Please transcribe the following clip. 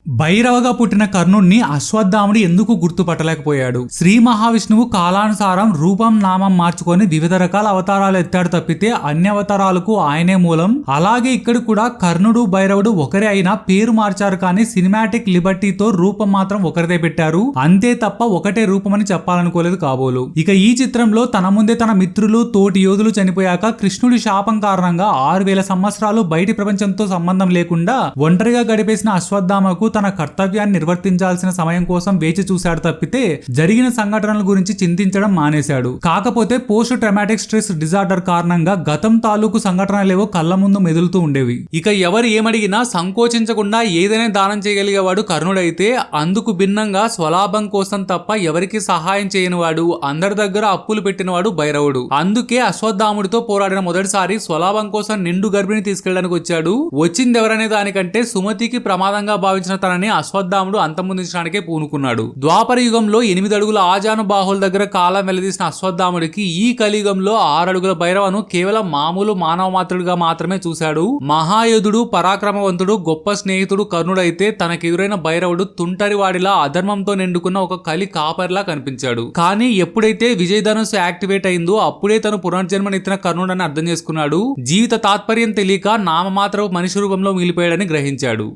భైరవగా పుట్టిన కర్ణుణ్ణి అశ్వత్థాముడు ఎందుకు గుర్తుపట్టలేకపోయాడు? శ్రీ మహావిష్ణువు కాలానుసారం రూపం నామం మార్చుకొని వివిధ రకాల అవతారాలు ఎత్తాడు తప్పితే అన్ని అవతారాలకు ఆయనే మూలం. అలాగే ఇక్కడ కూడా కర్ణుడు భైరవుడు ఒకరే అయినా పేరు మార్చారు, కానీ సినిమాటిక్ లిబర్టీతో రూపం మాత్రం ఒకరిదే పెట్టారు అంతే తప్ప ఒకటే రూపమని చెప్పాలనుకోలేదు కాబోలు. ఇక ఈ చిత్రంలో తన ముందే తన మిత్రులు తోటి యోధులు చనిపోయాక కృష్ణుడి శాపం కారణంగా 6000 సంవత్సరాలు బయటి ప్రపంచంతో సంబంధం లేకుండా ఒంటరిగా గడిపేసిన అశ్వత్థామకు తన కర్తవ్యాన్ని నిర్వర్తించాల్సిన సమయం కోసం వేచి చూశాడు తప్పితే జరిగిన సంఘటనల గురించి చింతించడం మానేశాడు. కాకపోతే పోస్ట్ ట్రామాటిక్ స్ట్రెస్ డిజార్డర్ కారణంగా గతం తాలూకు సంఘటనలేవో కళ్ళ ముందు మెదులుతూ ఉండేవి. ఇక ఎవరు ఏమడిగినా సంకోచించకుండా ఏదైనా దానం చేయగలిగేవాడు కర్ణుడైతే, అందుకు భిన్నంగా స్వలాభం కోసం తప్ప ఎవరికి సహాయం చేయనివాడు, అందరి దగ్గర అప్పులు పెట్టినవాడు భైరవుడు. అందుకే అశ్వత్థాముడితో పోరాడిన మొదటిసారి స్వలాభం కోసం నిండు గర్భిణి తీసుకెళ్ళడానికి వచ్చాడు. వచ్చింది ఎవరనే దానికంటే సుమతికి ప్రమాదంగా భావించిన తనని అశ్వత్థాముడు అంతమొందించడానికే పూనుకున్నాడు. ద్వాపర యుగంలో 8 అడుగుల ఆజాను బాహుల దగ్గర కాలం వెళ్లదీసిన అశ్వత్థాముడికి ఈ కలియుగంలో 6 అడుగుల భైరవను కేవలం మామూలు మానవ మాత్రుడిగా మాత్రమే చూశాడు. మహాయోధుడు, పరాక్రమవంతుడు, గొప్ప స్నేహితుడు కర్ణుడైతే తనకెదురైన భైరవుడు తుంటరివాడిలా అధర్మంతో నిండుకున్న ఒక కలి కాపరిలా కనిపించాడు. కానీ ఎప్పుడైతే విజయధనుస్సు యాక్టివేట్ అయిందో అప్పుడే తను పునర్జన్మనెత్తిన కర్ణుడని అర్థం చేసుకున్నాడు. జీవిత తాత్పర్యం తెలియక నామమాత్రపు మనిషి రూపంలో మిగిలిపోయాడని గ్రహించాడు.